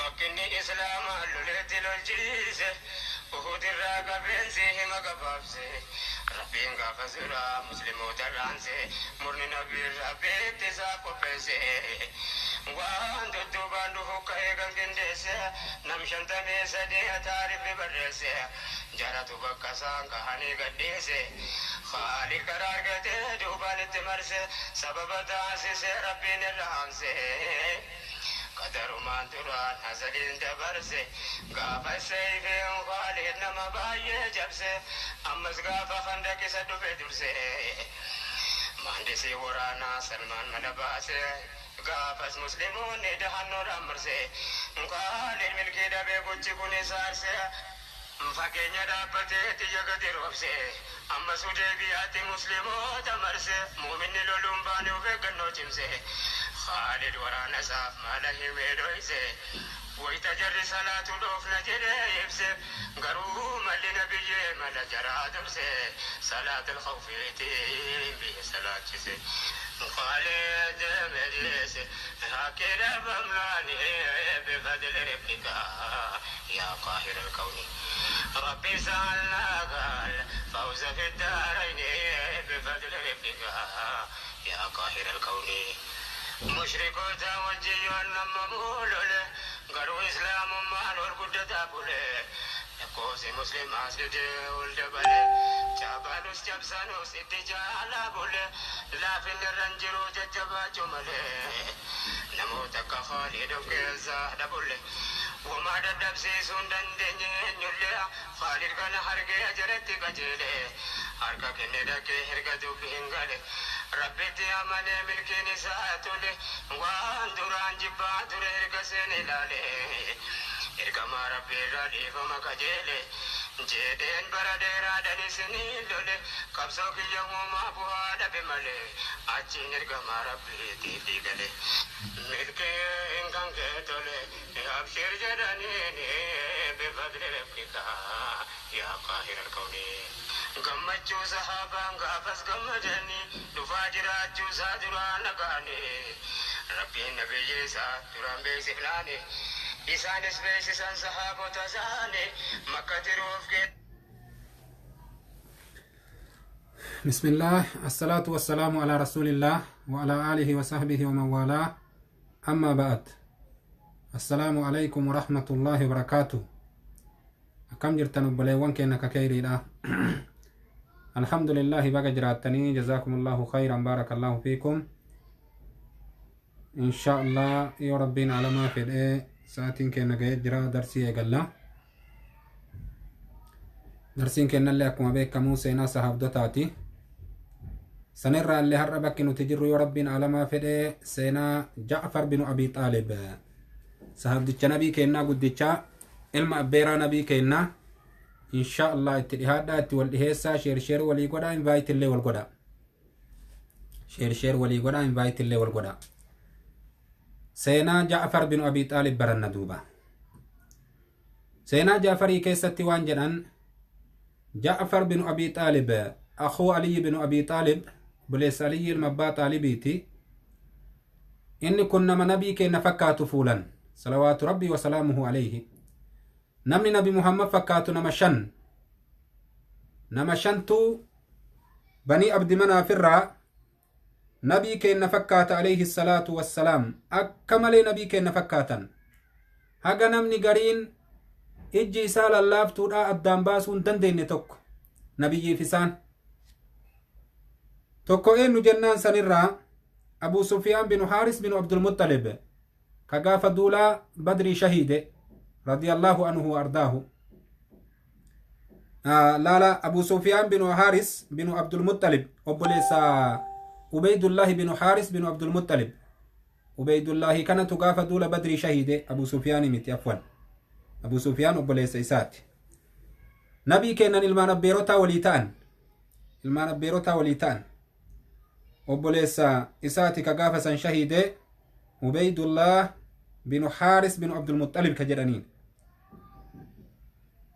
مكني إسلام اللولت الجيس وهود الراقة بنسيه مقبابسي ربين قافزرا مسلمو ترانسي مرني نبي ربي تساقو بيسي وان دودوبان دوهو كايغان جندسي نمشن تميسي دي تعرف برسي جارتو بكسان كهاني قديسي خالي قرار قدي دوبان التمرسي سبب تاسيسي ربين الرحمسي قدر ما تران هزلين دبرسي قاف السيف خالد نما باي جبسي أمس قاف خندق سدو بدرسي مهندسي ورانا سلمان ملباسي قاف مسلمون دهن نور أمرسي خالد ملكي دبي قوتي كوني سارسي فكينيا دابتي تيجا روبسي أما سودي بياتي مسلمو تمرسي مؤمن لولوم باني وفقنو جمسي خالد ورانا ساف ماله ويدويسي ويتجري صلاة دوف نجري يبسي قرو مالي نبي مالا جرى درسي صلاة الخوف يتيم بي صلاة جسي خالد مجلسي هكذا بملاني بفضل ربك يا قاهر الكون ربي سألنا قال فوز في الدارين بفضل ربك يا قاهر الكون مشركو توجي ونما مولوله قروا إسلام مال والقدة بوله نقوسي مسلم أسجد والدبله جابالوس جبسانوس اتجالا بوله لا في الرنجرو ججبا جمله نموتك خالد وكيزا دبوله وما دبسي سندن دنيا خالد كان حرقي أجرت كجيله حرقا كندك حرقا بهنغاله ربتي أماني ملكي نساتولي وان دوران جبا دوري إرقسين لالي إرقما ربي رالي فما كجيلي جيدين براديرا داني سنين لولي قبصوك يوم أبوها بمالي أجين إرقما ربي تيبي غلي ملكي إنكان كتولي أبشر جدانيني بفضل ربك يا قاهر الكوني gammachuu sahaabaan gaafas gammadanii dhufaa jiraachuu isaa duraan dhaga'ani rabbiin nabiyyi isaa duraan beeksifnaani isaanis beeksisan sahaabota isaanii makka jiruuf بسم الله الصلاة والسلام على رسول الله وعلى آله وصحبه ومن والاه أما بعد السلام عليكم ورحمة الله وبركاته كم جرتن بليوان كينك كيري لا الحمد لله بقى جراتني جزاكم الله خيرا بارك الله فيكم إن شاء الله يا ربنا على ما في ساعتين كنا جاي جرا درسي قال درسين كنا اللي أكون بيك كموسى ناس هبدتاتي سنرى اللي هربك إنه تجر يا ربنا على ما في سينا جعفر بن أبي طالب سهبدتش نبي كنا قدتش ilma abbeeraa nabii keenna insha Allah itti dhihaadhaa itti wal dhiheessaa sheer walii godhaa invite illee wal godhaa sheer walii godhaa invite illee wal godhaa seenaa Ja'far binu Abi Xaalib baranna duuba seenaa Ja'farii keessatti waan jedhan Ja'far binu Abi Xaalib akhuu Ali binu Abi Xaalib buleessa Ali ilma abbaa Xaalibiiti inni kun nama nabii keenna fakkaatu fuulan salawaatu rabbii wa salaamuhu alayhi namni nabi Muhammad fakkaatu nama shantu bani abdi manaafirraa nabii keenna fakkaata alayhi salaatu wassalaam akka malee nabii keenna fakkaatan haga namni gariin ijji isaa lallaaftuudha addaan baasuu hin dandeenye tokko nabiyyiif isaan tokko eenyu jennaan sanirraa Abu Sufyaan binu Haaris binu Abdul Muttalib ka gaafa duulaa Badrii shahiide رضي الله عنه وأرضاه لا أبو سفيان بن حارس بن عبد المطلب وبليس عبيد الله بن حارس بن عبد المطلب عبيد الله كان تقاف دول بدري شهيد أبو سفيان متي عفوا أبو سفيان وبليس إسات نبي كان المان بيروتا وليتان وبليس إساتي كقاف سن شهيد عبيد الله بن حارس بن عبد المطلب كجرانين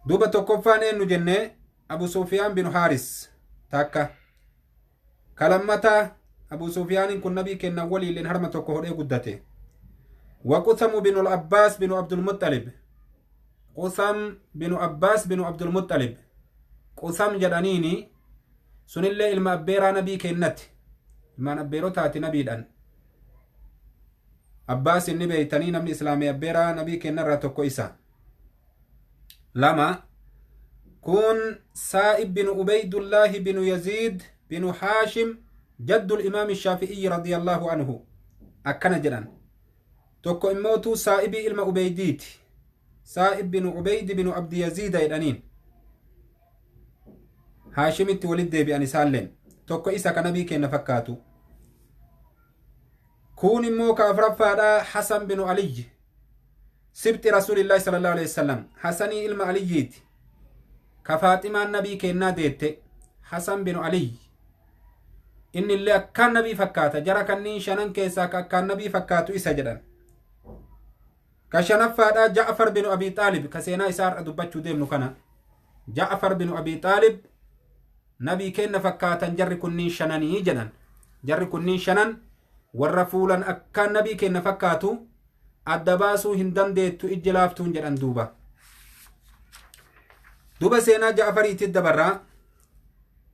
دوبا توقفان انو جنة أبو سفيان بن حارس تاكا كلمتا أبو سفيان كن نبي كن ولي لين هرمة توقفه قدته وقثم بن العباس بن عبد المطلب قثم بن عباس بن عبد المطلب قثم جدانيني سن الله ilma abbeeraa nabii kennati ilmaan abbeerotaati nabiidhaan abbaas inni beeytanii namni islaamii abbeeraa nabii kennarraa tokko isa lama kun saa'ib bin ubaydullaahi bin yaziid bin haashim jaddu الإمام الشافعي رضي الله عنه akkana jedhan tokko immootu saa'ibii ilma ubeydiiti saa'ib bin ubeyd bin abdi yaziida jedhaniin haashimitti walit deebi'an isaalleen tokko isa ka nabii kenna fakkaatu kun immoo ka afraffaadha hasan bin aliy sibti rasuulillaahi sallallahu alaihi wasallam hasanii ilma aliyyiiti ka faaximaan nabii kennaa deette hasan bin aliy inni illee akkaan nabii fakkaata jara kanniin shanan keessaa ka akkaan nabii fakkaatu isa jedhan ka shanaffaadha ja'far bin abi xaalib ka seenaa isaa dubbachuu deemnu kana ja'far bin abi xaalib nabii kenna fakkaatan jarri kunniin shananii jedhan jarri kunniin shanan warra fuulan akkaan nabii kenna fakkaatu adda baasuu hin dandeettu ijji laaftuun jedhan duba seenaa ja'fariitti dabarraa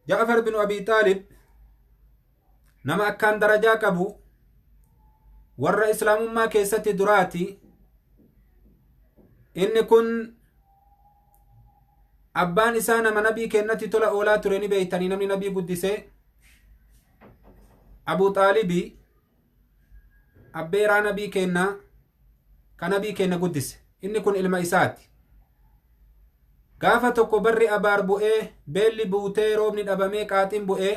ja'far bin abi xaalib nama akkaan darajaa qabu warra islaamummaa keessatti duraati inni kun abbaan isaa nama nabii kennatti tola oolaa ture ni beeytanii namni nabii guddise abu xaalibi abbeeraa nabii kennaa ka nabii kenna guddise inni kun ilma isaati gaafa tokko barri abaar bu'ee beelli buutee roobni dhabamee qaaxiin bu'ee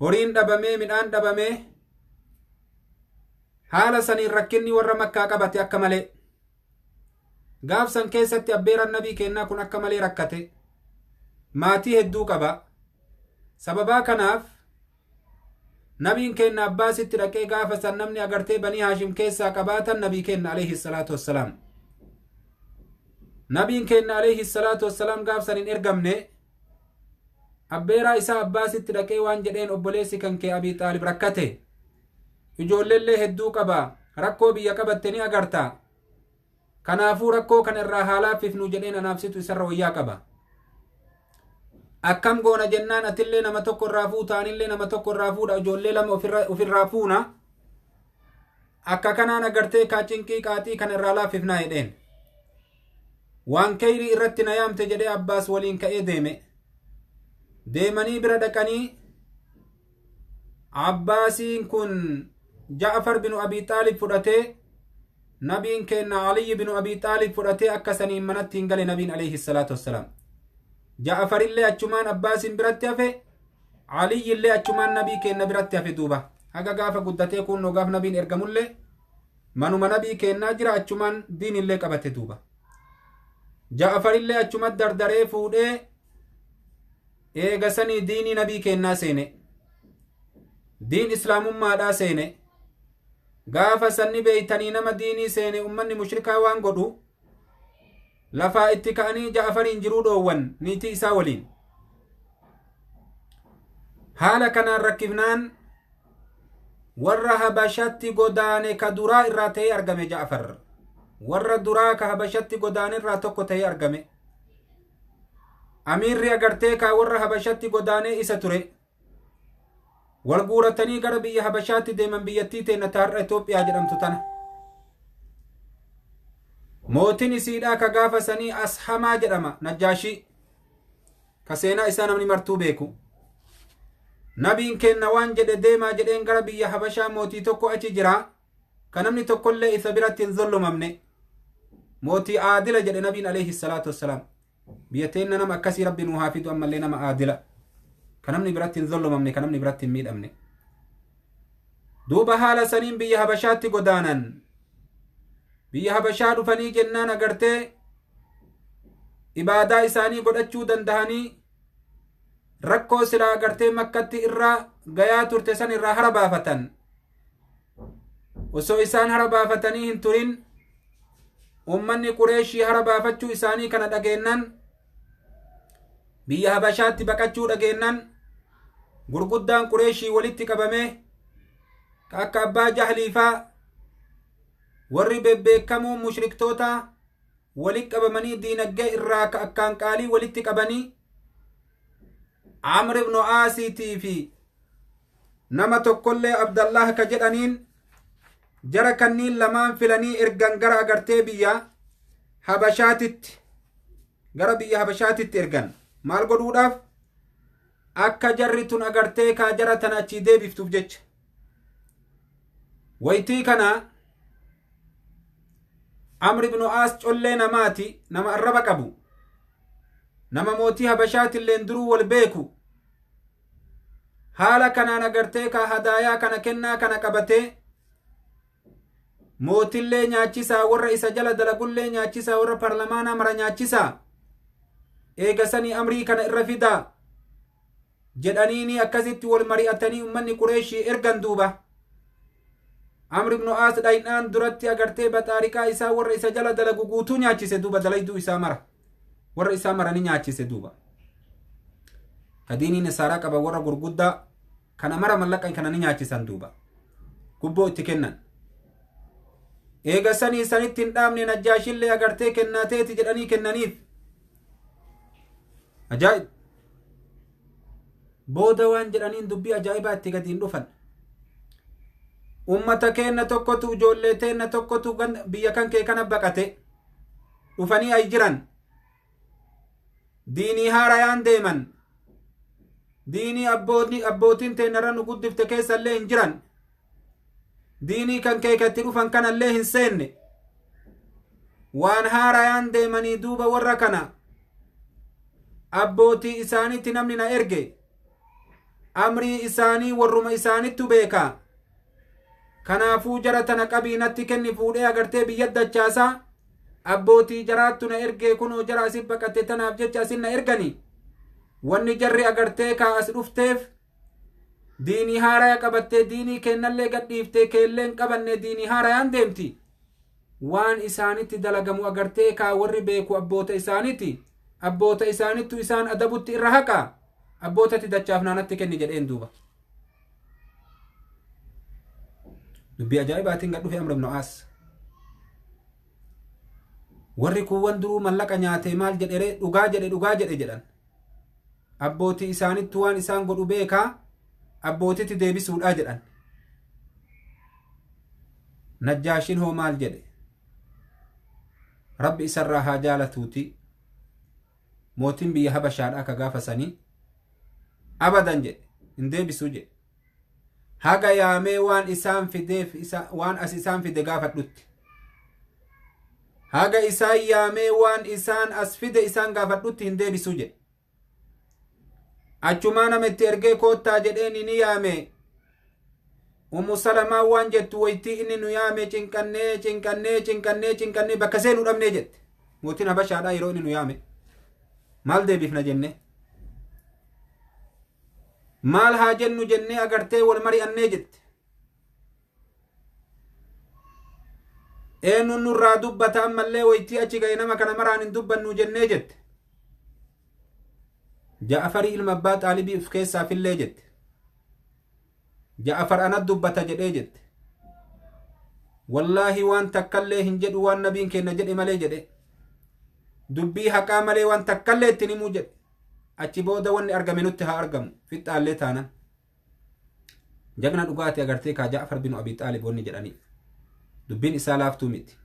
horiin dhabamee midhaan dhabamee haala saniin rakkinni warra makkaa qabate akka malee gaafsan keessatti abbeeran nabii kennaa kun akka malee rakkate maatii hedduu qaba sababaa kanaaf nabiin kenna abbaasitti dhaqee gaafa san namni agartee banii haashim keessaa qabaatan nabii kenna alayhi salaatu wassalaam nabiin kenna alayhi salaatu wassalaam gaafsan hin ergamne abbeeraa isaa abbaasitti dhaqee waan jedheen obboleessi kan kee abii xaalib rakkate ijoolleellee hedduu qaba rakkoo biyya qabatte ni agarta kanaafuu rakkoo kan irraa haalaafifnu jedheen anaafsitu isarra wayyaa qaba akkam goona jennaan atillee nama tokko irraa fuuta anillee nama tokko irraa fuudha ijoollee lama ofirraa fuuna akka kanaan agartee kaacinqii qaaxii kan irraa laaffifnaa jedheen waan kayrii irratti na yaamte jedhee abbaas waliin ka'ee deemanii bira dhaqanii abbaasiin kun ja'far binu abi xaalib fudhatee nabiin kenna aliy binu abi xaalib fudhatee akka saniin manatti hin gale nabiin alayhi salaatu wassalaam ja'far illee achumaan abbaasiin biratti hafe aliy illee achumaan nabii kenna biratti hafe duuba haga gaafa guddatee kun gaaf nabiin ergamullee manuma nabii kennaa jira achumaan diin illee qabate duuba ja'far illee achumat dardaree fuudhee eega sanii diinii nabii kennaa seene diin islaamummaadhaa seene gaafa sanni beeytanii nama diinii seene ummanni mushrikaa waan godhu lafaa itti ka'anii ja'fariin jiruu dhoowwan niitii isaa waliin haala kanaan rakkifnaan warra habashatti godaane ka duraa irraa ta'ee argame ja'far warra duraa ka habashatti godaane irraa tokko ta'ee argame amiirri agartee ka warra habashatti godaanee isa ture wal guuratanii gara biyya habashaatti deeman biyyattii teenya taarra Itoophiyaa jedhamtu tana mootin isiidhaa ka gaafa sanii ashamaa jedhama najjaashii ka seenaa isaa namni martuu beeku nabiin kenna waan jedhe deemaa jedheen gara biyya habashaa mootii tokko achi jira ka namni tokkollee isa biratti hin zollomamne mootii aadila jedhe nabiin alayhi salaatu wassalaam biyya teenna nama akkasii rabbi nuu haafidu ammallee nama aadila ka namni biratti hin zollomamne ka namni biratti hin miidhamne duuba haala saniin biyya habashaatti godaanan biyya habashaa dhufanii jennaan agartee ibaadaa isaanii godhachuu dandahanii rakkoo silaa agartee makkatti irraa gayaa turte san irraa hara baafatan osoo isaan hara baafatanii hin turin ummanni qureeshii hara baafachuu isaanii kana dhageennan biyya habashaatti baqachuu dhageennan gurguddaan qureeshii walitti qabame ka akka abbaa jahliifaa warri bebbeekamoo mushriktoota walitti qabamanii diinagdee irraa akkaan qaalii walitti qabanii Amr ibn Aasiitii fi nama tokkollee Abdallah ka jedhaniin jara kanniin lamaan filanii ergan gara agartee biyya Habashaatitti ergan maal godhuudhaaf akka jarri tun agartee kaa jara tana achii deebiftuuf jecha waytii kana Amr ibn Aas collee namaati nama arraba qabu nama mootii Habashaatilleen duruu wal beeku haala kanaan agartee kaa hadaayaa kana kennaa kana qabatee mootillee nyaachisaa warra isa jala dalagullee nyaachisaa warra parlamaanaa mara nyaachisaa eegasanii amrii kana irra fidaa jedhaniini akkasitti wal mari'atanii ummanni Qureeshii ergan duuba Amr ibn Aas dhaynaan duratti agartee baxaariqaa isaa warra isa jala dalagu guutuu nyaachise duuba dalayduu isaa mara warra isaa mara ni nyaachise duuba kadiinii nasaaraa qaba warra gurguddaa kana mara mallaqa kana ni nyaachisan duuba gubboo itti kennan eegasanii sanitti hin dhaabne Najjaashillee agartee kennaateeti jedhanii kennaniif ajaa'ib booda waan jedhaniin dubbii ajaa'ibaa itti gadiin dhufan ummata keenna tokkotu ijoollee teenna tokkotu biyya kan kee kana baqate dhufanii ay jiran diinii haarayaan deeman diinii abbootiin teennarra nu guddifte keessallee hin jiran diinii kan keekatti dhufan kanallee hin seenne waan haarayaan deemanii duuba warra kana abbootii isaanitti namni na erge amrii isaanii warruma isaanittu beekaa kanaafuu jara tana qabiinatti kenni fuudhee agartee biyya dachaasaa abbootii jaraattu na ergee kunoo jara asin baqatte tanaaf jecha asin na ergani wanni jarri agartee kaa as dhufteef diinii haaraya qabattee diinii kennallee gadhiiftee keelleen qabanne diinii haarayaan deemti waan isaanitti dalagamu agartee kaa warri beeku abboota isaanittu isaan adabutti irra haqa abbootatti dachaaf naanatti kenni jedheen duuba dubbii ajaa'ibaatiin gad dhufe Amr ibn Aas warri kuuwwan duruu mallaqa nyaatee maal jedhere dhugaa jedhe jedhan abbootii isaanittu waan isaan godhu beekaa abbootitti deebisuudhaa jedhan Najjaashin hoo maal jedhe rabbi isarraa haa jaalatuuti mootiin biyya Habashaadhaa ka gaafasanii abadan jedhe hin deebisuu jedhe haga yaamee waan isaan fideef waan as isaan fide gaafadhutti haga isaan yaamee waan isaan as fide isaan gaafadhutti hin deebisuu jedhe achumaa nama itti ergee koottaa jedheen ni yaame Ummu Salamaa waan jettu waytii inni nu yaame cinqannee bakka seenuu dhabnee jette mootiin Habashaadhaa yeroo inni nu yaame maal deebifna jenne maal haa jennu jennee agartee wal mari'annee jette eenyuun nurraa dubbata ammallee waytii achi ga'e nama kana maraan hin dubbannu jennee jette Ja'afarii ilma abbaa Xaalibii of keessaa fillee jette Ja'afar anat dubbata jedhee jette wallaahi waan takkallee hin jedhu waan nabiin kenna jedhe malee jedhe dubbii haqaa malee waan takkallee ittiin himuu jedhe achi booda wanni argame nutti haa argamu fixxaallee taanan jagna dhugaati agartee kaa Ja'afar binu Abixaalib wanni jedhanii dubbiin isaa laaftuu miti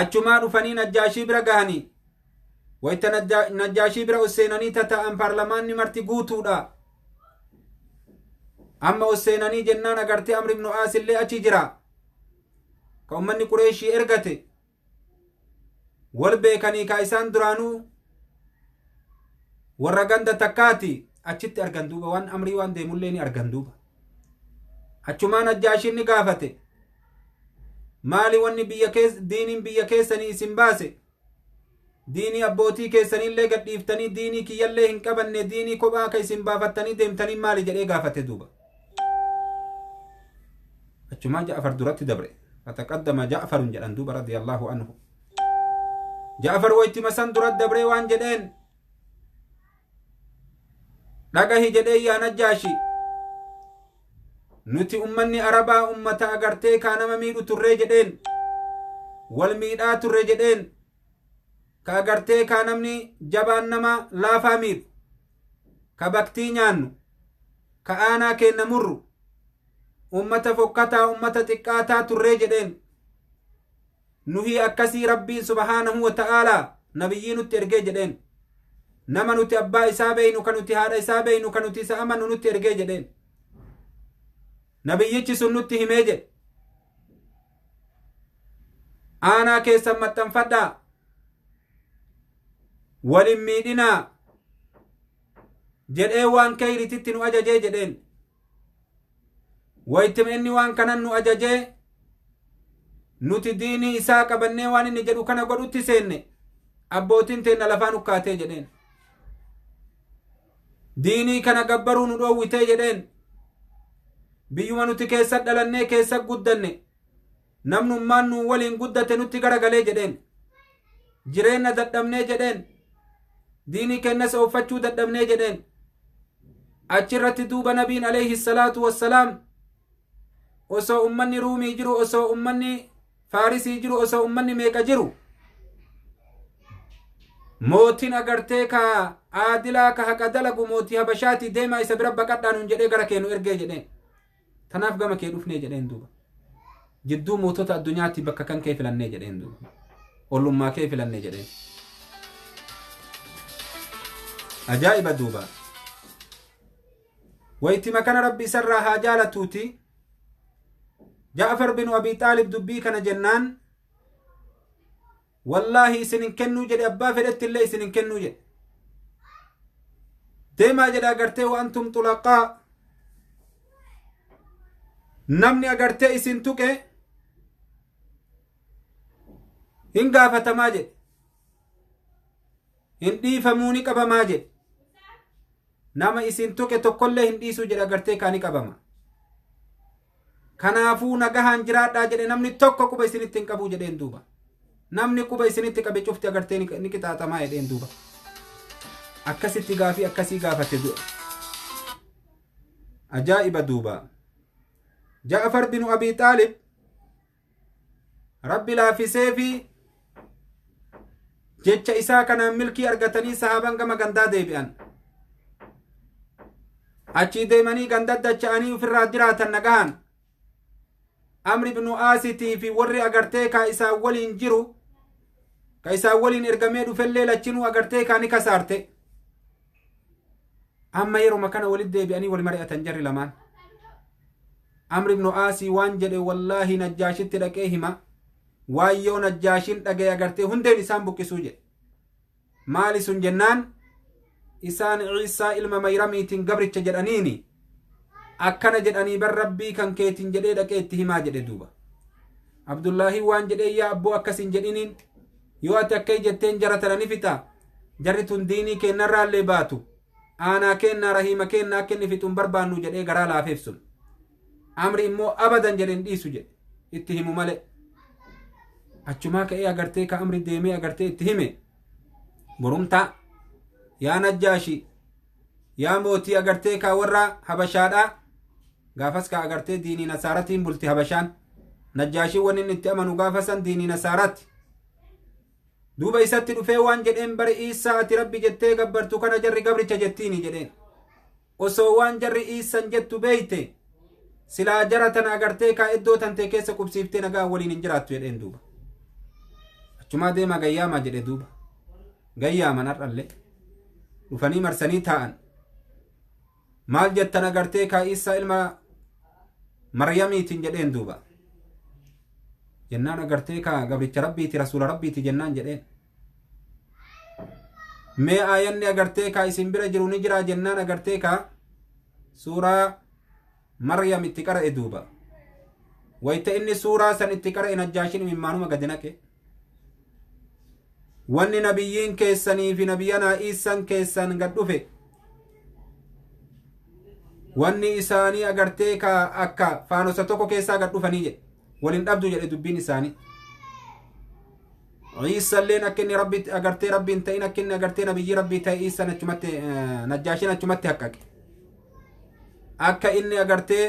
achumaa dhufanii Najjaashii bira gahanii wayta Najjaashii bira usseenanii tata'an paarlamaanni marti guutuudha amma usseenanii jennaan agartee Amr ibn Aas illee achi jira ka ummanni Qureeshii ergate wal beekanii ka isaan duraanuu warra ganda takkaati achitti argan duuba waan amrii waan deemullee ni argan duuba achumaa Najjaashiin ni gaafate maali wanni diiniin biyya keessanii isin baase diinii abbootii keessaniillee gadhiiftanii diinii kiyyallee hin qabanne diinii kophaa ka isin baafattanii deemtanii maali jedhee gaafate duuba achumaa Ja'afar duratti dabre fataqaddama Ja'farun jedhan duuba radiyallahu anhu Ja'afar waytima san duratti dabree waan jedheen dhagahi jedhee yaa Najjaashi nuti ummanni arabaa ummata agartee kaa nama miidhu turree jedheen والميدات الرجدين كاغرتي كانمني جبان نما لا فامير كبكتي نيانو كأنا كين نمر أمة فكتا أمة تكاتا ترجدين نهي أكسي ربي سبحانه وتعالى نبيين الترجي جدين نما نتي أبا إسابين وكنتي هذا إسابين وكنتي سأمن نتي أرجي جدين نبييتش سنتي هميجي أنا كيسا متنفدا ولميدنا jedhee waan kayrititti nu ajajee jedheen waytim inni waan kanan nu ajajee nuti diinii isaa qabannee waan inni jedhu kana godhutti seenne abbootiin teenna lafaan ukkaatee jedheen diinii kana gabbaruu nu dhoowwitee jedheen biyyuma nuti keessa dhalannee keessa guddanne namnummaan nu waliin guddate nutti garagalee jedheen jireenya dadhabnee jedheen diinii kennas uffachuu dadhabnee jedheen achirratti duuba nabiin alayhi salaatu wassalaam osoo ummanni ruumii jiru osoo ummanni faarisii jiru osoo ummanni meeqa jiru mootiin agartee ka aadilaa ka haqa dalagu mootii habashaati deemaa isa bira baqadhaanuun jedhee gara keenu ergee jedheen tanaaf gama kee dhufnee jedheen duuba jidduu mootota addunyaatti bakka kan kee filannee jedheen duuba ollummaa kee filannee jedheen ajaa'iba duuba ويتما كان ربي سرها جالتوتي جعفر بن أبي طالب دبي كان جنان والله سنين كنو جد أبا فدت الله سنين كنو جد ديما جد أغرتي وأنتم طلقاء نمني أغرتي سنتوك هنگا فتماجد هندي فموني كبا ماجد nama isin tuke tokkollee hin dhiisu jedha agartee kaani qabama kanaafuu nagahaan jiraadhaa jedhe namni tokko quba isinitti hin qabu jedheen duuba namni quba isinitti qabe cufti agartee ni qixaaxamaa jedheen duuba akkasitti gaafii akkasii gaafate du'a ajaa'iba duuba Ja'afar binu Abi Xaalib rabbi laafisee fi jecha isaa kanaan milkii argatanii sahaaban gama gandaa deebi'an achi deemanii gandaddacha'anii ofirraa jiraatan nagahan Amri ibnu Aasitii fi warri agartee ka isaan waliin jiru ka isaan waliin ergamee dhufellee lachinuu agartee kaani kasaarte amma yeruma kana walit deebi'anii wal mari'atan jarri lamaan Amri ibnu Aasii waan jedhe wallaahi najjaashitti dhaqee hima waan yoo najjaashin dhagee agartee hundeen isaan buqqisuu jedhe maali sun jennaan isaan Ciisaa ilma Mayramiitiin gabricha jedhaniini akkana jedhanii bar rabbii kan keetiin jedhee dhaqee itti himaa jedhe duuba Abdullaahi waan jedhee yaa abboo akkasin jedhiniin yoo ati akkay jetteen jara tana ni fita jarri tun diinii keennarraallee baatu aanaa keennaa rahiima keennaa akka inni fixuun barbaannu jedhee garaa laafeef sun Amri immoo abadan jedhen dhiisu jedhe itti himu male achumaa ka'ee agartee ka Amri deemee agartee itti hime borumtaa yaa najjaashi yaa mootii agartee ka warra habashaadha gaafas ka agartee diinii nasaaratiin bulti habashaan najjaashi waan inni itti amanu gaafasan diinii nasaaraatti duuba isatti dhufee waan jedheen bari Iisaa ati rabbi jettee gabbartu kana jarri gabricha jettiini jedheen osoo waan jarri Iisan jettu beeyte silaa jara tana agartee ka iddoo tante keessa qubsiiftee nagaa waliin hin jiraattu jedheen duuba achumaa deemaa gayyaamaa jedhe duuba gayyaaman har'allee dhufanii marsanii taa'an maal jettan agartee ka Iisaa ilma Maryamiitiin jedheen duuba jennaan agartee ka gabricha rabbiiti rasuula rabbiiti jennaan jedheen mee aayanni agartee ka isin bira jiru ni jira jennaan agartee ka suuraa Maryam itti qara'e duuba wayta inni suuraa san itti qara'e najjaashin imimmaanuma gadi naqe wanni nabiyyiin keessanii fi nabiyyanaa Iisan keessan gad dhufe wanni isaanii agartee ka akka faanosa tokko keessaa gad dhufanii jedhe walin dhabdu jedhe dubbiin isaanii Iisalleen akka inni rabbi agartee rabbiin ta'in akka inni agartee nabiyyi rabbii ta'e Iisan achumatti najjaashin achumatti haqqaqe akka inni agartee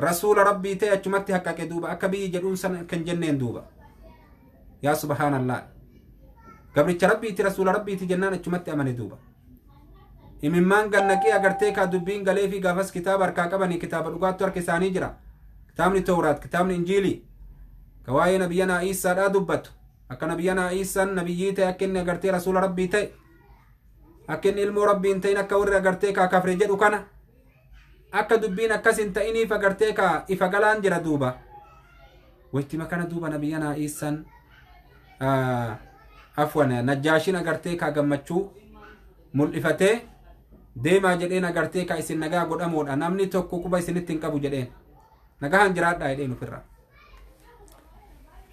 rasuula rabbii ta'e achumatti haqqaqe duuba akka biyyi jedhuun san kan jenneen duuba يا سبحان الله قبل ربي تي رسول ربي تي جنان اچمت امن دوبا imimmaan gannaqii agartee kaa dubbiin galee fi gaafas kitaaba harkaa qabanii kitaaba dhugaattu harka isaanii jira kitaabni tawraat kitaabni injiilii ka waa'ee nabiyyanaa Iisaadhaa dubbatu akka nabiyyanaa Iisaan nabiyyii ta'e akka inni agartee rasuula rabbii ta'e akka inni ilmoo rabbii hin ta'in akka warri agartee kaa kafre jedhu kana akka dubbiin akkas hin ta'iniif agartee kaa ifa galaan jira duuba waytima kana duuba nabiyyanaa Iisaan afwan najjaashin agartee kaa gammachuu mul'ifatee deemaa jedheen agartee ka isin nagaa godhamoodha namni tokko quba isinitti hin qabu jedheen nagahan jiraadhaa jedheen ofirra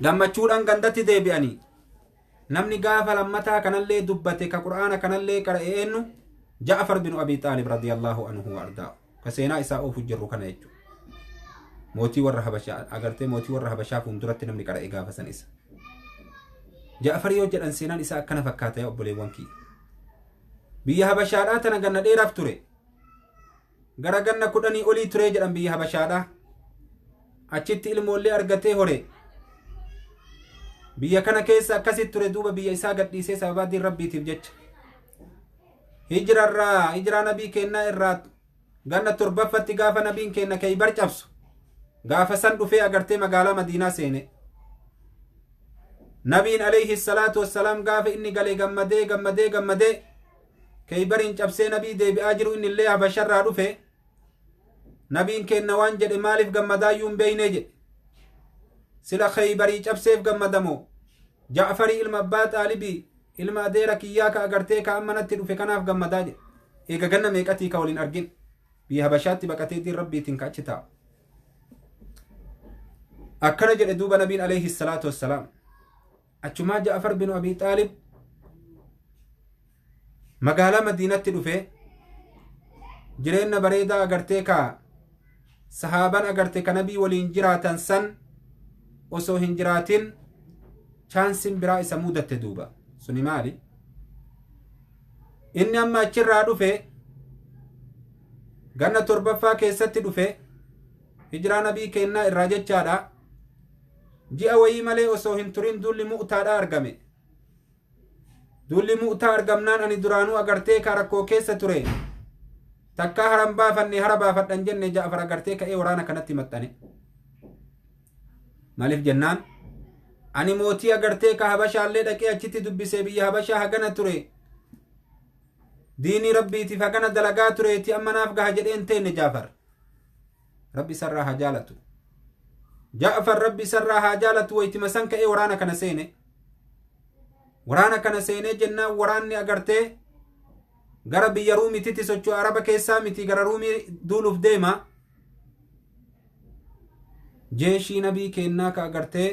gammachuudhaan gandatti deebi'anii namni gaafa lammataa kanallee dubbate ka qur'aana kanallee qara'e eenyu Ja'afaar Binu Abixalib radiyallahu anhu wardaa ka seenaa isaa oofu jirru kana jechuudha mootii warra habashaa agartee mootii warra habashaa fuulduratti namni qara'e gaafa san isa Ja'afaar yoo jedhan seenaan isaa akkana fakkaata yaa obboleewwan kiyya biyya habashaadhaa tana ganna dheeraaf ture gara ganna 10 olii ture jedhan biyya habashaadhaa achitti ilmoollee argatee hore biyya kana keessa akkasit ture duuba biyya isaa gadhiisee sababa diin rabbiitiif jecha hijiraa nabii kennaa irraa ganna 7ffatti gaafa nabiin kenna Khaybar cabsu gaafa san dhufee agartee magaalaa Madiinaa seene nabiin alayhi salaatu wassalaam gaafa inni galee gammadee Khaybarin cabsee nabii deebi'aa jiru inni illee habasharraa dhufe nabiin kenna waan jedhe maaliif gammadaayyuun beeyne jedhe sila Khaybarii cabseef gammadamoo Ja'afarii ilma abbaa Xaalibii ilma adeera kiyyaa ka agartee ka ammanatti dhufe kanaaf gammadaa jedhe eega ganna meeqatii ka waliin argin biyya habashaatti baqatee diin rabbiitiin ka achi taa'u akkana jedhe duuba nabiin alayhi salaatu wassalaam achumaa Ja'afaar Binu Abixaalib magaalaa Madiinatti dhufe jireenya bareedaa agartee ka sahaaban agarte ka nabii waliin jiraatan san osoo hin jiraatin chaansin biraa isa mudatte duuba suni maali inni amma achirraa dhufe ganna 7ffaa keessatti dhufe hijiraa nabii kennaa irraa jechaadha ji'a wayii malee osoo hin turin dulli mu'taadha argame dulli mu'taa argamnaan ani duraanuu agartee ka rakkoo keessa ture takkaa haran baafanne hara baafadhan jenne Ja'afaar agartee ka'ee waraana kanatti maxxane maaliif jennaan ani mootii agartee ka habashaallee dhaqee achitti dubbisee biyya habashaa hagana ture diinii rabbiitiif hagana dalagaa tureeti ammanaaf gaha jedheen teenne Ja'afaar rabbi sarraa haa jaalatu Ja'afaar rabbi sarraa haa jaalatu waytima san ka'ee waraana kana seene waraana kana seenee jennaan waraanni agartee gara biyya ruumititti socho'u araba keessaa miti gara ruumii duuluuf deema jeeshii nabii kennaa ka agartee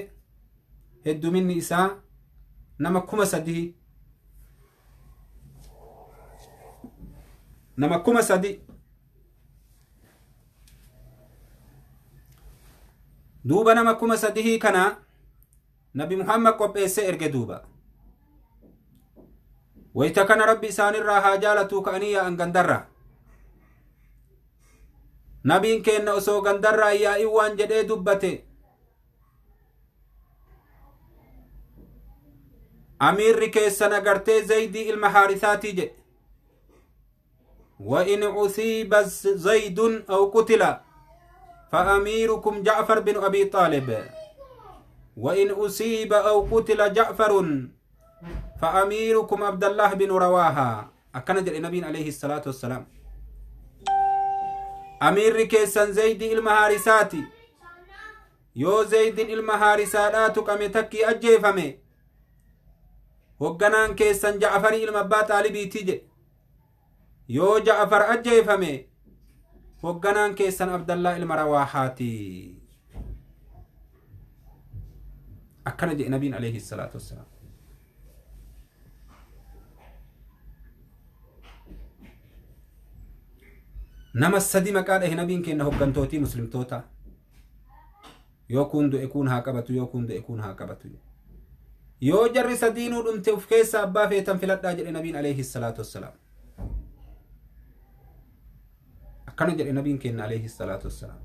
hedduminni isaa nama 3,000 nama 3,000 duuba nama 3,000 kana nabi Muhammad qopheessee erge duuba wayta kana rabbi isaanirraa haa jaalatuu ka'anii yaa'an gandarra nabiin kenna osoo gandarraa yaa'in waan jedhee dubbate amiirri keessan agartee Zaydii ilma Haarisaatii jedhe وإن أصيب زيد أو قتل فأميركم جعفر بن أبي طالب وإن أصيب أو قتل جعفر فأميركم عبد الله بن رواحة أكن جل النبي عليه الصلاة والسلام أمير كيسان زيد المهارساتي يو زيد المهارسات كمتكي أجيفمي وقنان كيسان جعفر المبا طالبي تيجي يو جعفر أجيفمي وقنان كيسان عبد الله المرواحاتي أكن جل النبي عليه الصلاة والسلام nama sadi maqaa dhahe nabiin kenna hoggantootii muslimtoota yoo kun du'e kun haa qabatu yoo kun du'e kun haa qabatu yoo jarri sadiinuu dhumte uf keessa abbaa feetan filadhaa jedhe nabiin alayhi salaatu wassalaam akkana jedhe nabiin kenna alayhi salaatu wassalaam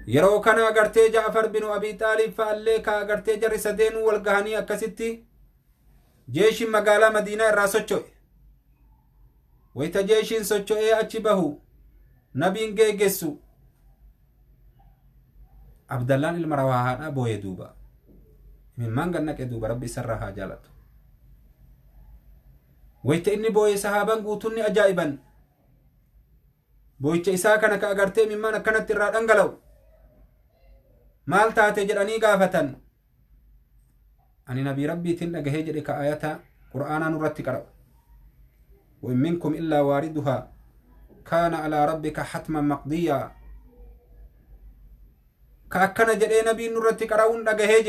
yeroo kana agartee Ja'afar binu Abixaalib fa'allee ka agartee jarri sadeenuu wal gahanii akkasitti jeeshiin magaalaa Madiinaa irraa socho'e. Wayita jeeshiin socho'ee achi bahu nabiin geeggessu Abdallaan ilma Rawaahaadhaa booye duuba. Imimmaan gannaqe duuba rabbi isarraa haa jaalatu. Wayita inni booye sahaaban guutunni ajaa'iban. Booyicha isaa kana ka agartee imimmaan akkanatti irraa dhangala'u. Maal taate jedhanii gaafatan. Ani nabii rabbiitiin dhagahee jedhe ka ayata Qur'aanaa nurratti qara'u. وإن منكم إلا واردها كان على ربك حتما مقضيا كأكنا جدي نبي نورتي قراون دغهيج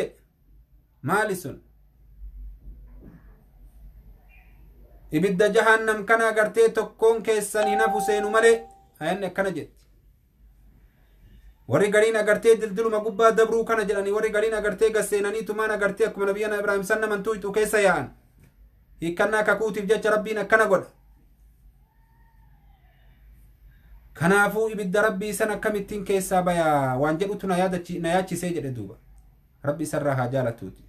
مالسون إبدا جهنم كنا غرتي تكون كيسن نفسين ملي أين كنا جت وري غرين غرتي دلدل مغبا دبرو كنا جلاني وري غرين غرتي غسيناني تمانا غرتي كما نبينا إبراهيم سنة من تويتو كيسا يان هيكنا ككوتي بجج ربنا كنا غد kanaafuu ibidda rabbii sana akkamittiin keessaa bayaa waan jedhutu na yaachisee jedhe duuba rabbi isarraa haa jaalatuuti.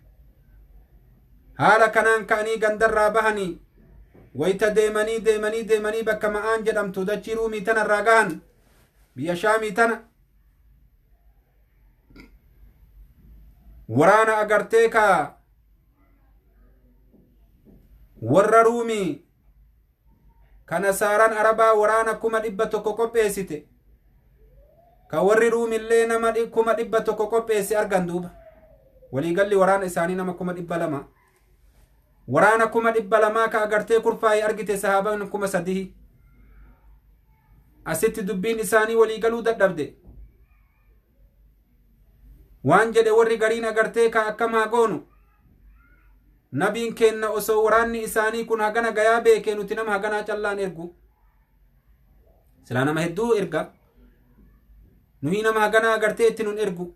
Haala kanaan ka'anii gandarraa bahanii wayita deemanii bakka ma'aan jedhamtu dachii ruumii tanarraa gahan biyya shaamii tana waraana agartee ka warra ruumii kana saaran arabaa waraana 100 qopheessite ka warri ruumillee nama 100 qopheesse argan duuba waliigalli waraana isaanii nama 200 waraana 200 ka agartee kurfaa'ee argite sahaaban 3,000 asitti dubbiin isaanii waliigaluu dadhabde waan jedhe warri gariin agartee ka akkamaa goonu nabiin kenna osoo waraanni isaanii kun hagana gayaa beekee nuti nama haganaa callaan ergu silaa nama hedduu erga nuyi nama haganaa agartee itti nun ergu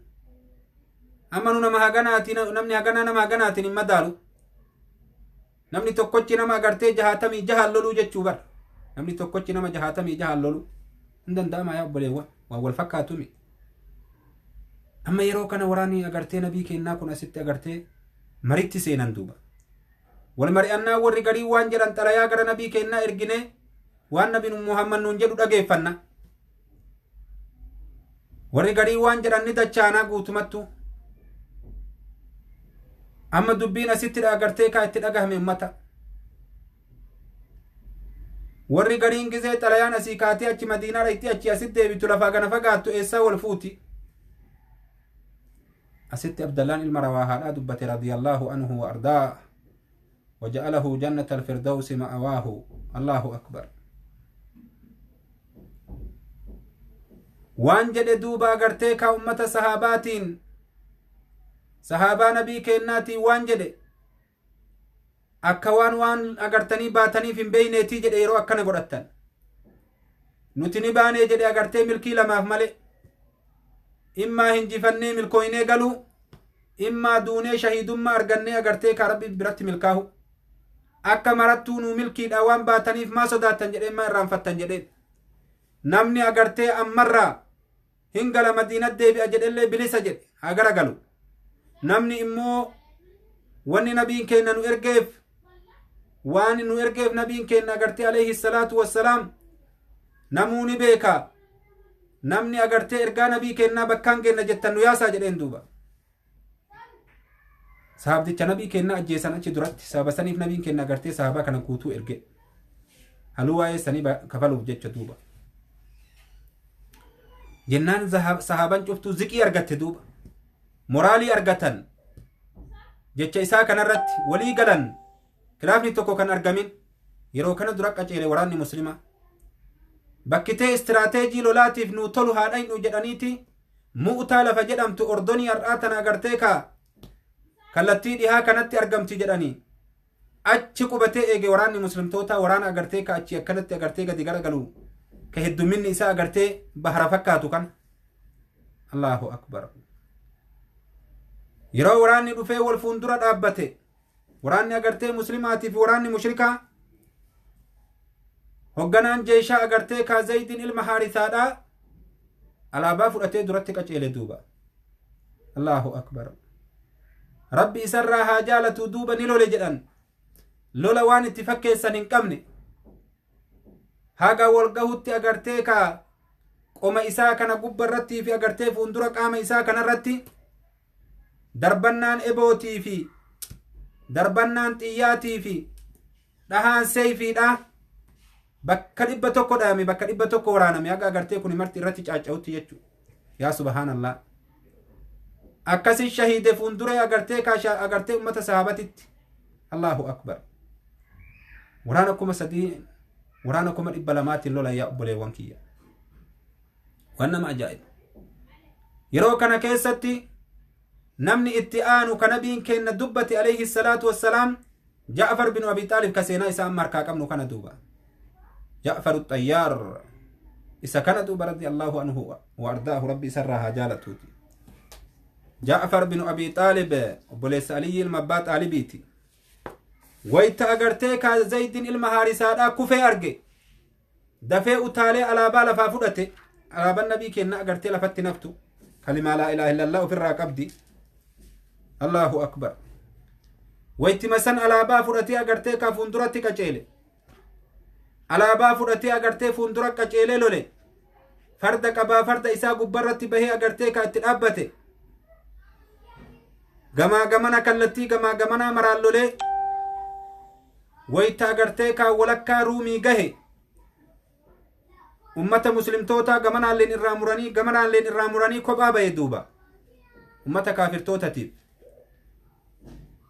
amma nu nama haganaati namni haganaa nama haganaatiin hin madaalu namni tokkochi nama agartee 66 loluu jechuu bar namni tokkochi nama 66 loluu hin danda'ama yaa obboleewwan waan wal fakkaatumi amma yeroo kana waraanni agartee nabii kennaa kun asitti agartee maritti seenan duuba wal mari'annaa warri garii waan jedhan xalayaa gara nabii kennaa ergine waan nabiin Muhammad nuun jedhu dhageeffanna warri garii waan jedhan ni dachaanaa guutumattu amma dubbiin asitti agartee kaa itti dhagahame ummata warri gariin gizee xalayaan asii kaatee achi Madiinaa dhaqxee achi asitti deebitu lafaa gana fagaattu eessaa wal fuuti asitti Abdallaan ilma Rawaahaadhaa dubbate radiyallahu anhu wa ardaa وجعله جنة الفردوس مأواه الله أكبر وان جد دوبا غرتيك أمة صحابا نبي كيناتي وان جد أكوان وان أغرتني باتني في بينيتي جد إيرو أكنا قرأتن نتني باني جد أغرتي ملكي لما أفمالي إما هنجفني ملكويني قالوا إما دوني شهيدما أرغني أغرتي كاربي برات ملكاهو akka marattuu nu milkiidha waan baataniif maa sodaatan jedheen maa irraanfattan jedheen namni agartee ammarraa hin gala Madiinat deebi'a jedhellee bilisa jedhe haa garagalu namni immoo wanni nabiin kenna nu ergeef waan nu ergeef nabiin kenna agartee alayhi salaatu wassalaam namuu ni beeka namni agartee ergaa nabii kennaa bakkaan kenna jettan nu yaasaa jedheen duuba sahabdicha nabii kenna ajjeesan achi duratti sababa saniif nabiin kenna agartee sahabaa kana guutuu erge haluu waa'ee sanii kafaluuf jecha duuba jennaan sahaban cuftuu ziqii argatte duuba moraalii argatan jecha isaa kanarratti walii galan khilaafni tokko kan argamin yeroo kana dura qaceele waraanni muslimaa bakkitee istiraateejii lolaatiif nuu tolu haadhainu jedhaniiti mu'utaa lafa jedhamtu ordonii har'aatan agartee kaa kallattii dhihaa kanatti argamti jedhanii achi qubatee eege waraanni muslimtoota waraana agartee ka achi akkanatti agartee gadi garagalu ka hedduminni isaa agartee bahara fakkaatu kan Allahu akbar yeroo waraanni dhufee wal fuundura dhaabbate waraanni agartee muslimaatii fi waraanni mushrikaa hogganaan jeeshaa agartee ka Zaydin ilma Haarisaadhaa alaabaa fudhatee duratti qaceele duuba. Allahu akbar. Rabbi isarraa haa jaalatu duuba ni lole jedhan. Lola waan itti fakkeessan hin qabne. Haga wal gahutti agartee ka qoma isaa kana gubbarratti fi agartee fuundura qaama isaa kanarratti darbannaan ebootii fi darbannaan xiyyaatii fi dhahaan seeyfiidha bakka 100 dhaame bakka 100 waraaname haga agartee kun marti irratti caaca'utti jechuudha. Yaa subhaanallah. Akkasi shahiide fuundura agartee ka agartee ummata sahabatitti. Allahu akbar. Waraana kuma 3 waraana kuma 200 lola yaa obboleewwan kiyya. Waan nama ajaa'iba. Yeroo kana keessatti namni itti aanu ka nabiin kenna dubbati alayhi salaatu wassalaam Ja'afaar binu Abixalib ka seenaa isaa amma harkaa qabnu kana duuba. Ja'afaar Xayyaar isa kana duuba radiyallahu anhu wa ardaahu rabbi isarraa haa jaalatuuti. Ja'afaar binu Abixalib obboleessa Aliyyi ilma abbaa Xaalibiiti. Wayta agartee ka Zaydin ilma Haarisaadhaa kufee arge dafee utaalee alaabaa lafaa fudhate. Alaabaan nabii kenna agartee lafatti naftu kalimaa laa ilaaha illallah ofirraa qabdi. Allahu akbar. Waytima san alaabaa fudhatee agartee ka fuunduratti qaceele. Alaabaa fudhatee agartee fuundura qaceelee lole. Farda qabaa farda isaa gubbarratti bahee agartee ka itti dhaabbate. Gamaa gamana kallattii gamaa gamanaa maraan lolee. Wayta agartee ka walakkaa ruumii gahe. Ummata muslimtoota gamanaalleen irraa muranii kophaa bahe duuba. Ummata kaafirtootatiif.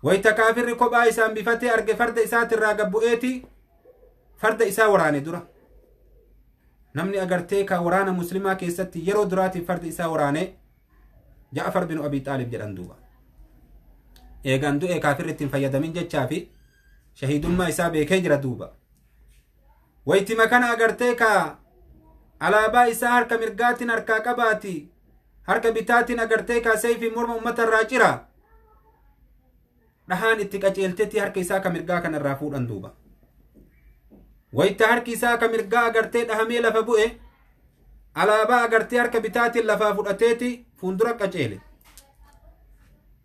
Wayta kaafirri kophaa isaan bifatee arge farda isaatirraa gabbu'eeti farda isaa waraane dura. Namni agartee ka waraana muslimaa keessatti yeroo duraatiif farda isaa waraane Ja'afaar binu Abixalib jedhan duuba. Eegan du'e kaafirri ittiin fayyadamin jechaa fi shahiidummaa isaa beekee jira duuba. Waytima kana agartee ka alaabaa isaa harka mirgaatiin harkaa qabaati harka bitaatiin agartee ka seeyfii morma ummata irraa cira dhahaan itti qaceeltetti harka isaa ka mirgaa kana irraa fuudhan duuba. Wayta harki isaa ka mirgaa agartee dhahamee lafa bu'e alaabaa agartee harka bitaatiin lafaa fudhateeti fuundura qaceele.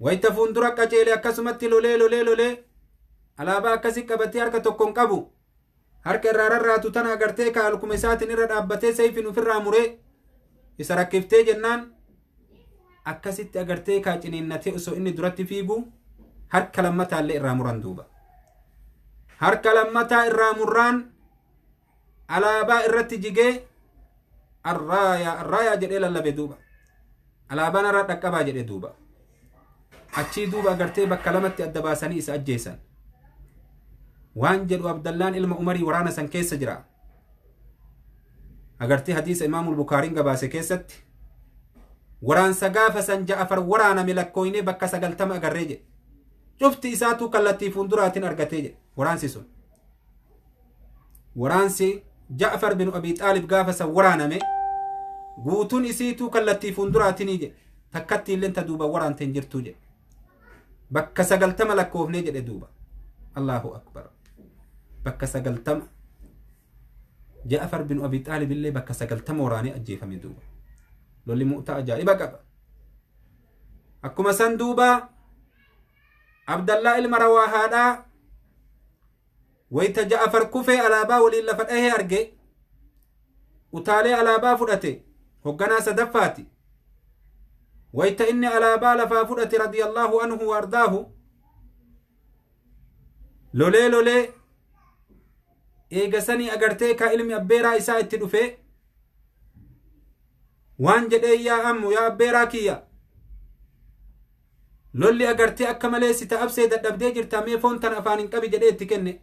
Wayta fuundura qaceele akkasumatti lolee alaabaa akkasi qabatee harka tokkoon qabu. Harka irraa rarraatu tana agartee ka alkuma isaatiin irra dhaabbatee seeyfiin ofirraa muree isa rakkiftee jennaan akkasitti agartee ka ciniinnatee osoo inni duratti fiigu harka lammataallee irraa muran duuba. Harka lammataa irraa murraan alaabaa irratti jigee arraayaa jedhee lallabe duuba. Alaabaan irraa dhaqqabaa jedhe duuba. Achii duuba agartee bakka lamatti adda baasanii isa ajjeesan. Waan jedhu Abdallaan ilma Umarii waraana san keessa jira. Agartee hadiisa Imaamul Bukaariin gabaase keessatti waraansa gaafa san Ja'afaar waraaname lakkooynee bakka 90 agarree jedhe. Cufti isaatu kallattii fuunduraatiin argatee jedhe waraansi sun. Waraansi Ja'afaar binu Abixalib gaafa san waraaname guutuun isiituu kallattii fuunduraatiin jedhe takkatti illee ta duuba waraante hin jirtu jedhe. Bakka 90 lakkoofnee jedhe duuba. Allahu akbar. Bakka 90 Ja'afaar binu Abixalib illee bakka 90 waraanee ajjeefame duuba. Lolli mu'taa ajaa'iba qaba. Akkuma san duuba Abdallaa ilma Rawaahaadhaa wayta Ja'afaar kufee alaabaa waliin lafa dhahee arge utaalee alaabaa fudhate hogganaa sadaffaati. Wayta inni alaabaa lafaa fudhate radiyallahu anhu wa ardaahu lolee eegasanii agartee ka ilmi abbeeraa isaa itti dhufe waan jedhee yaa ammu yaa abbeeraa kiyya lolli agartee akka malee si ta'absee dadhabdee jirta mee foon tan afaan hin qabi jedhee itti kenne.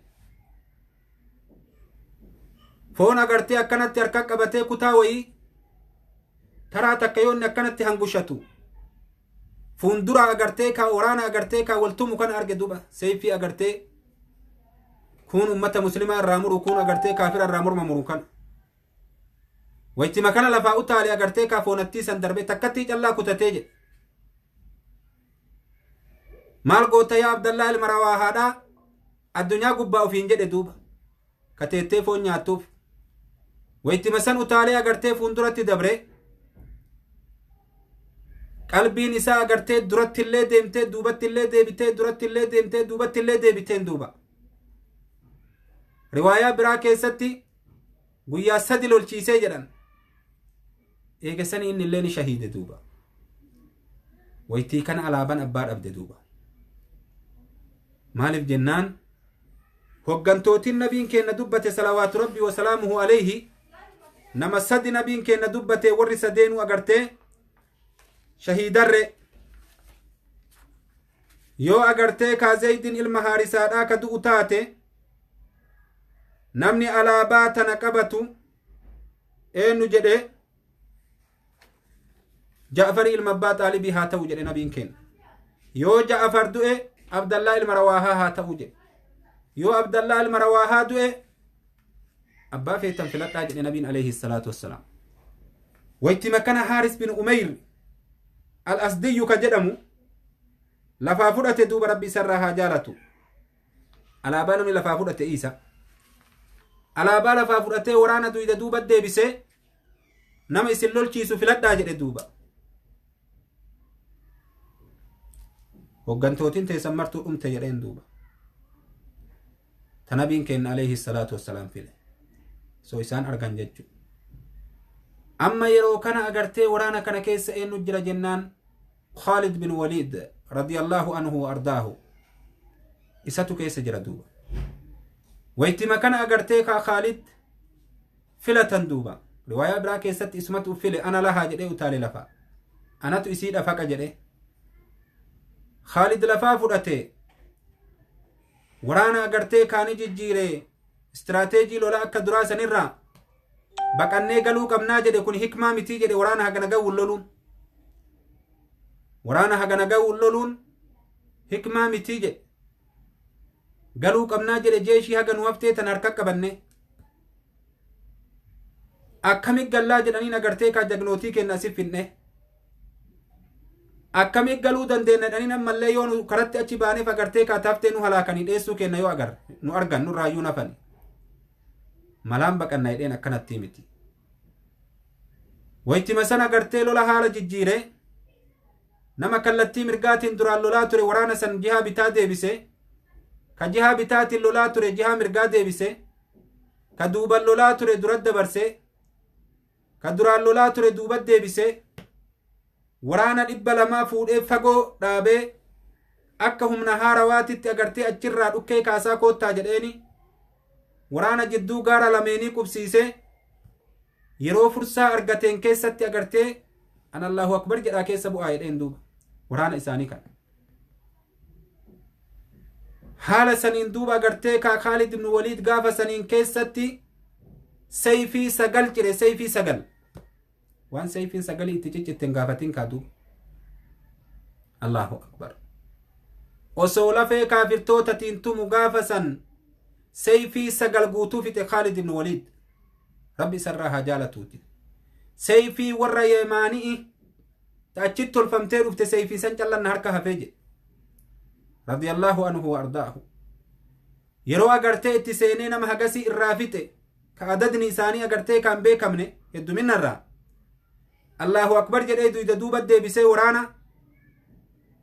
Foon agartee akkanatti harka qabatee kutaa wayii taraa takka yoonni akkanatti hangushatu fuundura agartee ka waraana agartee ka waltumu kana arge duuba seeyfii agartee kun ummata muslimaa irraa muru kun agartee kaafira irraa morma muru kana. Waytima kana lafaa utaalee agartee ka foonattii san darbee takkatti callaa kutatee jedhe. Maal goota yaa Abdallaa ilma Rawaahaadhaa addunyaa gubbaa ofiin jedhe duuba kateettee foon nyaattuuf. Waytima san utaalee agartee fuunduratti dabre qalbiin isaa agartee duratti illee deemtee duubatti illee deebitee duratti illee deemtee duubatti illee deebiteen duuba riwaayaa biraa keessatti guyyaa 3 lolchiisee jedhan eegasanii inni illee ni shahiide duuba waytii kana alaabaan abbaa dhabde duuba maaliif jennaan hoggantootiin nabiin keenya dubbate salawaatu rabbii wa salaamuhu alayhi nama 3 nabiin keenya dubbate warri sadeenuu agartee shahiidarre yoo agartee ka Zaydin ilma Haarisaadhaa ka du'u taate namni alaabaa tana qabatu eenyu jedhe Ja'far ilma Abbaa Xaalibii haa ta'u jedhe nabiin keenya yoo Ja'far du'e Abdallah ilma Rawaahaa haa ta'u jedhe yoo Abdallah ilma Rawaahaa du'e abbaa feetan filadhaa jedhe nabiin alayhi salaatu wassalaam wayti makana Haaris bin Umayr al-Asdiyyu ka jedhamu lafaa fudhate duuba rabbi isarraa haa jaalatu alaabaa namni lafaa fudhate isa alaabaa lafaa fudhatee waraana duyda duuba deebisee nama isin lolchiisu filadhaa jedhe duuba hoggantootiin teessan martuu dhumte jedheen duuba ta nabiin keenya alayhi salaatu wassalaam file so isaan argan jechu amma yeroo kana agartee waraana kana keessa eenyu jira jennaan Khalid bin Walid radiyallahu anhu wa ardaahu isatu keessa jira duuba wayti makana agartee ka Khalid filatan duuba riwaayaa biraa keessatti ismatu file ana lahaa jedhee utaale lafa anatu isii dhafaqa jedhe Khalid lafaa fudhate waraana agartee kaani jijjiire istirateejii lola akka duraa sanirraa baqannee galuu qabnaa jedhe kun hikmaa mitii jedhe waraana hagana ga'uun loluun waraana hagana ga'uun loluun hikmaa mitii jedhe galuu qabnaa jedhe jeeshii haga nu haftee tan harka qabanne akkamit gallaa jedhaniin agartee kaa jagnootii kenna asif finne akkamit galuu dandeenya jedhaniin ammallee yoo nu karatti achi baaneef agartee kaa taaftee nu halaakanii dheessuu kenna yoo agar nu argan nu raayyuu nafani malaan baqannaa jedheen akkanatti miti waytima san agartee lola haala jijjiire nama kallattii mirgaatiin duraan lolaa ture waraana san jihaa bitaa deebise ka jihaa bitaatiin lolaa ture jihaa mirgaa deebise ka duuban lolaa ture durat dabarse ka duraan lolaa ture duubat deebise waraana 200 fuudhee fagoo dhaabee akka humna haarawaatitti agartee achirraa dhukkee kaasaa koottaa jedheeni waraana jidduu gaara lameenii qubsiise yeroo fursaa argateen keessatti agartee an Allahu akbar jedhaa keessa bu'aa jedheen duuba waraana isaanii kan haala saniin duuba agartee kaa Khalid ibn Walid gaafa saniin keessatti sayfii 9 cire sayfii 9 waan sayfiin 9 itti ciccitten gaafatiin kaa duuba Allahu akbar osoo lafee kaafirtootatiin tumu gaafa san sayfii 9 guutuu fixe Khalid ibn Walid rabbi isarraa haa jaalatuuti sayfii warra Yemaanii achitti tolfamtee dhufte sayfii san callanna harka hafee jedhe radiyallahu anhu wa ardaahu yeroo agartee itti seenee nama hagasii irraa fixe ka adadni isaanii agartee kan beekamne hedduminarraa Allahu akbar jedhee duyda duuba deebisee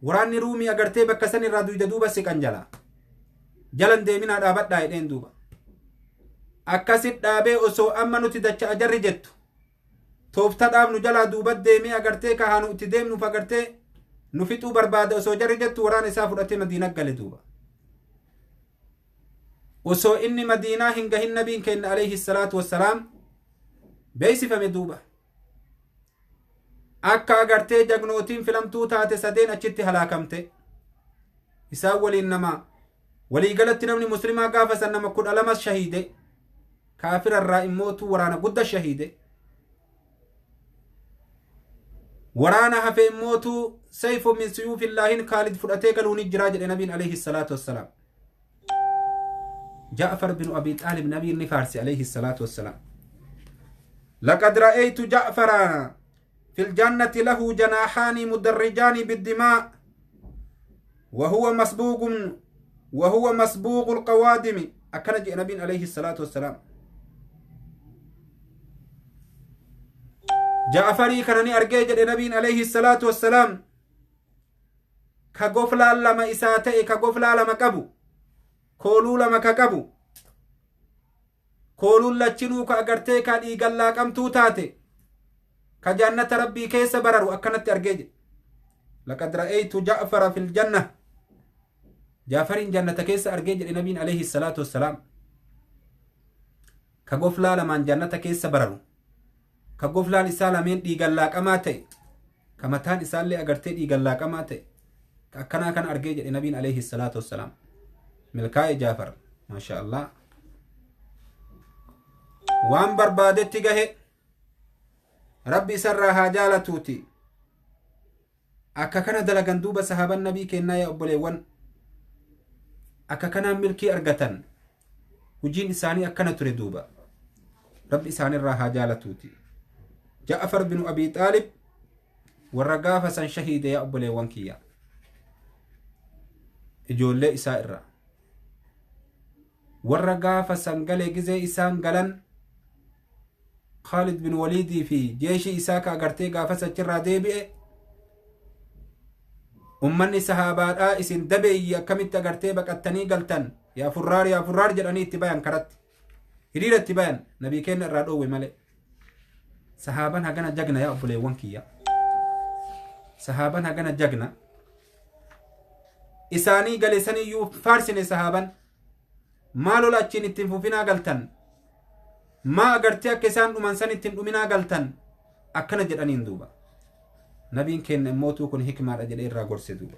waraanni ruumii agartee bakka san irraa duyda duuba siqan jalan deeminaa dhaabadhaa jedheen duuba akkasit dhaabee osoo amma nuti dacha ajarri jettu tooftadhaaf nu jalaa duubat deemee agartee kahaanu itti deemnuuf agartee nu fixuu barbaada osoo jarri jettu waraana isaa fudhatee madiinaa gale duuba osoo inni madiinaa hin gahin nabiin keenya alayhi salaatu wassalaam beeysifame duuba akka agartee jagnootiin filamtuu taate 3 achitti halaakamte isaan waliin nama waliigalatti namni muslimaa gaafa san nama 12 shahiide kaafirarraa immootu waraana gudda shahiide waraana hafe immootu sayfu min suyuufillaahin Khalid fudhatee galuun jiraa jedhe nabiin alayhi salaatu wassalaam Ja'far binu Abixalib nabiin ni faarsi alayhi salaatu wassalaam laqad ra'aytu Ja'farana في الجنة له جناحان مدرجان بالدماء وهو مسبوق القوادم أكن نبي عليه الصلاة والسلام Ja'afarii kanani argee jedhe nabiin alayhi salaatu wassalaam ka goflaa lama isaa ta'e ka goflaa lama qabu kooluu lama ka qabu kooluun lachinuu ka agartee ka dhiigan laaqamtuu taate ka jannata rabbii keessa bararu akkanatti argee jedhe laqad ra'aytu ja'fara fil janna ja'fariin jannata keessa argee jedhe nabiin alayhi salaatu wassalaam ka goflaa lamaan jannata keessa bararu ka goflaan isaa lameen dhiigan laaqamaa ta'e ka mataan isaallee agartee dhiigan laaqamaa ta'e ka akkanaa kan argee jedhe nabiin alayhi salaatu wassalaam milkaa'e Ja'far maasha Allah waan barbaadetti gahe rabbi isarraa haa jaalatuuti akka kana dalagan duuba sahaban nabii kennaa yaa obboleewwan akka kanaan milkii argatan hujiin isaanii akkana ture duuba rabbi isaanirraa haa jaalatuuti Ja'far binu Abixalib warra gaafa san shahiide yaa obboleewwan kiyya ijoollee isaa irraa warra gaafa san galee gizee isaan galan Khalid bin Walidii fi jeeshii isaa ka agartee gaafa sachirraa deebi'e ummanni sahaabaadhaa isin dabeeyyi akkamitti agartee baqattanii galtan yaa furraar jedhanii itti bayan karatti hiriira itti bayan nabii keenya irraa dhoowwe malee sahaaban hagana jagna yaa obboleewwan kiyya sahaaban hagana jagna isaanii gale saniyyuu faarsine sahaaban maalola achiin ittiin fufinaa galtan maa agartee akka isaan dhuman san ittiin dhuminaa galtan akkana jedhaniin duuba nabiin keenya immootuu kun hikmaadha jedhee irraa gorse duuba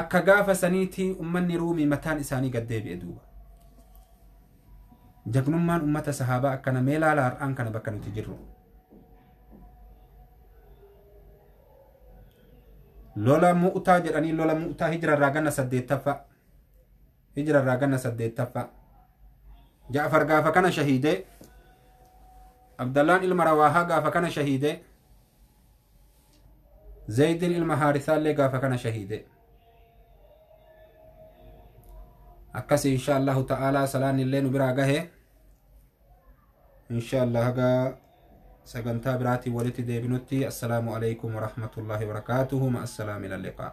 akka gaafa saniitii ummanni ruumii mataan isaanii gaddeebi'e duuba jagnummaan ummata sahaabaa akkana mee laala har'aan kana bakka nuti jirru lola mu'taa jedhanii lola mu'taa hijrarraa ganna 8ffaa Ja'far gaafa kana shahiide Abdallaan ilma Rawaahaa gaafa kana shahiide Zaydin ilma Haarisaallee gaafa kana shahiide akkasi insha Allahu ta'ala salaan illee nu biraa gahe insha Allah haga sagantaa biraatii walitti deebinutti assalaamu alaykum wa rahmatullahi wa barakatuhu ma assalaam ila liqaa